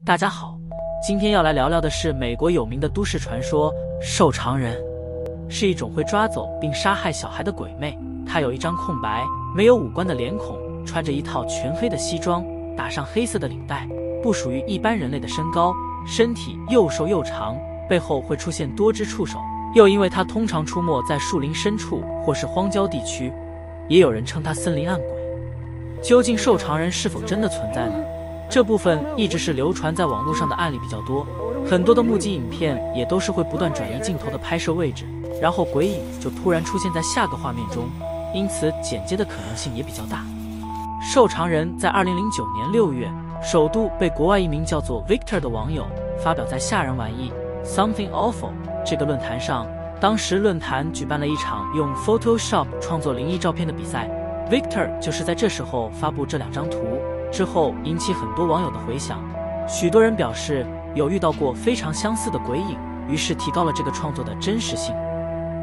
大家好，今天要来聊聊的是美国有名的都市传说瘦长人，是一种会抓走并杀害小孩的鬼魅。他有一张空白、没有五官的脸孔，穿着一套全黑的西装，打上黑色的领带，不属于一般人类的身高，身体又瘦又长，背后会出现多只触手。又因为他通常出没在树林深处或是荒郊地区，也有人称他森林暗鬼。究竟瘦长人是否真的存在呢？这部分一直是流传在网络上的案例比较多，很多的目击影片也都是会不断转移镜头的拍摄位置，然后鬼影就突然出现在下个画面中，因此剪接的可能性也比较大。瘦长人在2009年6月首度被国外一名叫做 Victor 的网友发表在吓人玩意 Something Awful 这个论坛上。当时论坛举办了一场用 Photoshop 创作灵异照片的比赛， Victor 就是在这时候发布这两张图，之后引起很多网友的回响，许多人表示有遇到过非常相似的鬼影，于是提高了这个创作的真实性。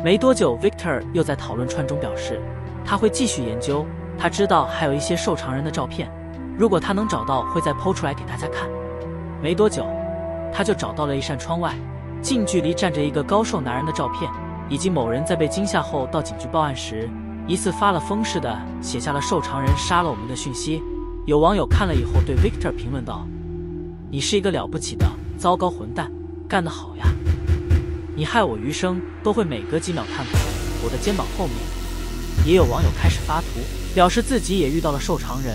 没多久 Victor 又在讨论串中表示他会继续研究，他知道还有一些瘦长人的照片，如果他能找到会再PO出来给大家看。没多久他就找到了一扇窗外，近距离站着一个高瘦男人的照片，以及某人在被惊吓后到警局报案时疑似发了疯似的写下了瘦长人杀了我们的讯息。有网友看了以后对 Victor 评论道，你是一个了不起的糟糕混蛋，干得好呀，你害我余生都会每隔几秒探头我的肩膀后面。也有网友开始发图表示自己也遇到了瘦长人，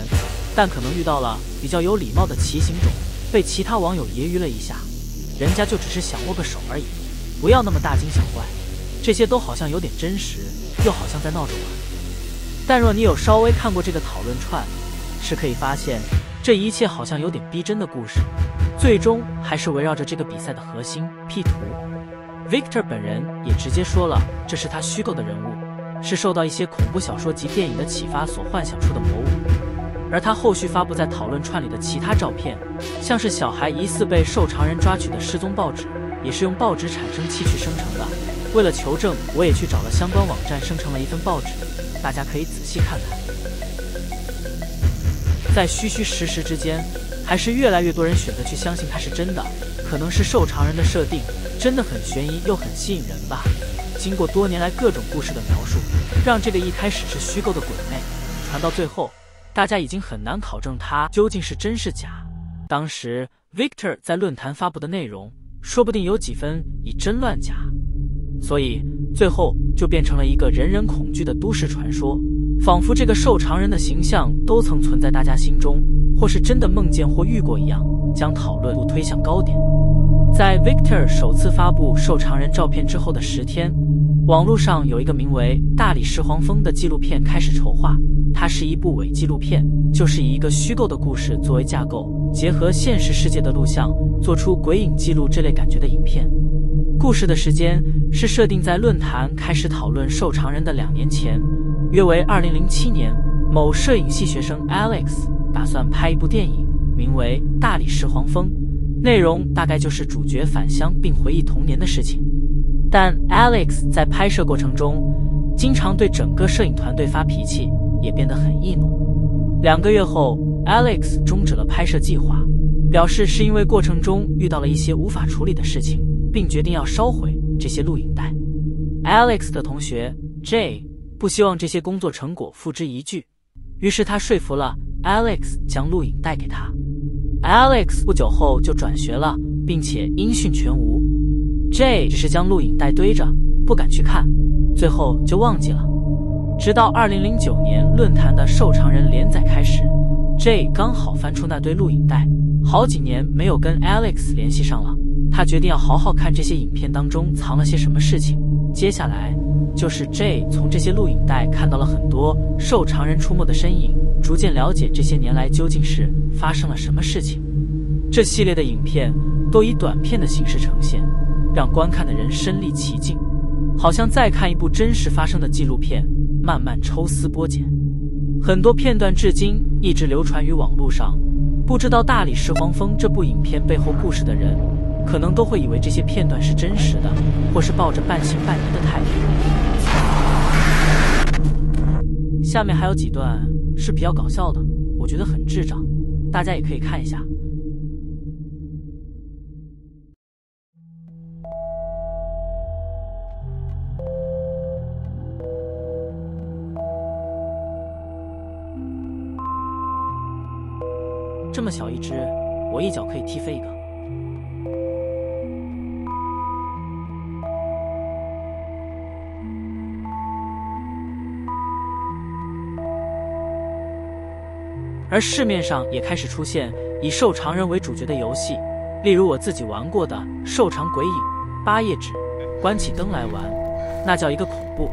但可能遇到了比较有礼貌的骑行种，被其他网友揶揄了一下，人家就只是想握个手而已，不要那么大惊小怪。这些都好像有点真实，又好像在闹着玩。但若你有稍微看过这个讨论串，是可以发现这一切好像有点逼真的故事，最终还是围绕着这个比赛的核心 P 图。 Victor 本人也直接说了，这是他虚构的人物，是受到一些恐怖小说及电影的启发所幻想出的魔物。而他后续发布在讨论串里的其他照片，像是小孩疑似被瘦长人抓取的失踪报纸，也是用报纸产生器去生成的。为了求证，我也去找了相关网站生成了一份报纸，大家可以仔细看看。在虚虚实实之间，还是越来越多人选择去相信它是真的，可能是瘦长人的设定真的很悬疑又很吸引人吧。经过多年来各种故事的描述，让这个一开始是虚构的鬼魅传到最后，大家已经很难考证它究竟是真是假。当时 Victor 在论坛发布的内容说不定有几分以真乱假，所以最后就变成了一个人人恐惧的都市传说，仿佛这个瘦长人的形象都曾存在大家心中，或是真的梦见或遇过一样，将讨论度推向高点。在 Victor 首次发布瘦长人照片之后的10天，网络上有一个名为《大理石黄蜂》的纪录片开始筹划，它是一部伪纪录片，就是以一个虚构的故事作为架构，结合现实世界的录像，做出鬼影记录这类感觉的影片。故事的时间是设定在论坛开始讨论瘦长人的2年前，约为2007年，某摄影系学生 Alex 打算拍一部电影，名为《大理石黄蜂》，内容大概就是主角返乡并回忆童年的事情。但 Alex 在拍摄过程中经常对整个摄影团队发脾气，也变得很易怒。2个月后 Alex 终止了拍摄计划，表示是因为过程中遇到了一些无法处理的事情，并决定要烧毁这些录影带。 Alex 的同学 Jay 不希望这些工作成果付之一炬，于是他说服了 Alex 将录影带给他。 Alex 不久后就转学了，并且音讯全无。 Jay 只是将录影带堆着，不敢去看，最后就忘记了。直到2009年论坛的瘦长人连载开始， Jay 刚好翻出那堆录影带，好几年没有跟 Alex 联系上了，他决定要好好看这些影片当中藏了些什么事情。接下来就是 Jay 从这些录影带看到了很多瘦长人出没的身影，逐渐了解这些年来究竟是发生了什么事情。这系列的影片都以短片的形式呈现，让观看的人身临其境，好像在看一部真实发生的纪录片，慢慢抽丝剥茧。很多片段至今一直流传于网络上，不知道《大理石黄蜂》这部影片背后故事的人，可能都会以为这些片段是真实的，或是抱着半信半疑的态度。下面还有几段是比较搞笑的，我觉得很智障，大家也可以看一下。这么小一只，我一脚可以踢飞一个。而市面上也开始出现以瘦长人为主角的游戏，例如我自己玩过的《瘦长鬼影》，8页纸，关起灯来玩，那叫一个恐怖。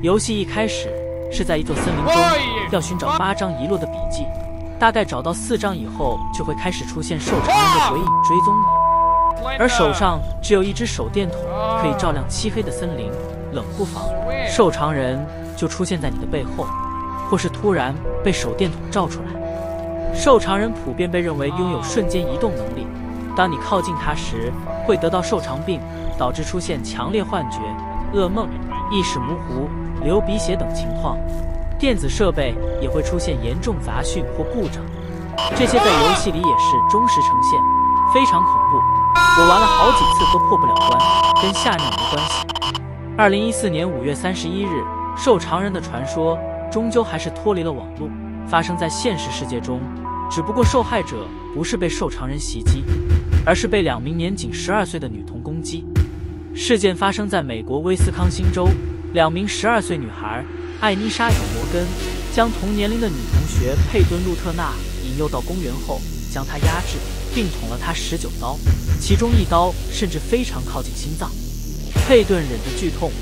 游戏一开始是在一座森林中，要寻找8张遗落的笔记，大概找到4张以后，就会开始出现瘦长人的鬼影追踪你，而手上只有一只手电筒，可以照亮漆黑的森林，冷不防，瘦长人就出现在你的背后，或是突然被手电筒照出来。瘦长人普遍被认为拥有瞬间移动能力，当你靠近他时，会得到瘦长病，导致出现强烈幻觉、噩梦、意识模糊、流鼻血等情况。电子设备也会出现严重杂讯或故障，这些在游戏里也是忠实呈现，非常恐怖。我玩了好几次都破不了关，跟吓尿没关系。2014年5月31日，瘦长人的传说终究还是脱离了网络，发生在现实世界中。只不过受害者不是被瘦长人袭击，而是被2名年仅12岁的女童攻击。事件发生在美国威斯康星州，2名12岁女孩艾妮莎与摩根将同年龄的女同学佩顿·路特纳引诱到公园后，将她压制，并捅了她19刀，其中1刀甚至非常靠近心脏。佩顿忍着剧痛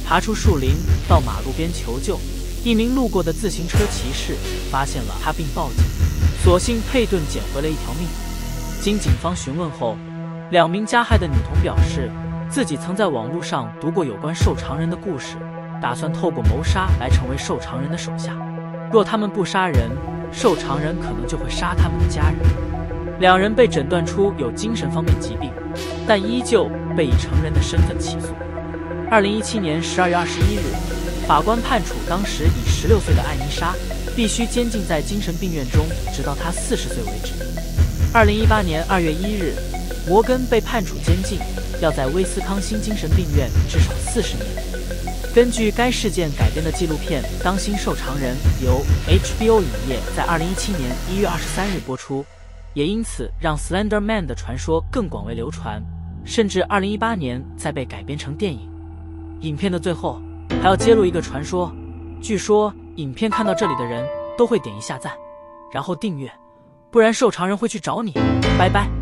爬出树林到马路边求救，一名路过的自行车骑士发现了他并报警，所幸佩顿捡回了1条命。经警方询问后，2名加害的女童表示自己曾在网络上读过有关瘦长人的故事，打算透过谋杀来成为瘦长人的手下。若他们不杀人，瘦长人可能就会杀他们的家人。2人被诊断出有精神方面疾病，但依旧被以成人的身份起诉。2017年12月21日，法官判处当时已16岁的艾妮莎必须监禁在精神病院中，直到她40岁为止。2018年2月1日，摩根被判处监禁，要在威斯康星精神病院至少40年。根据该事件改编的纪录片《当心瘦长人》由 HBO 影业在2017年1月23日播出，也因此让 Slender Man 的传说更广为流传，甚至2018年再被改编成电影。影片的最后还要揭露一个传说，据说影片看到这里的人都会点一下赞，然后订阅，不然瘦长人会去找你。拜拜。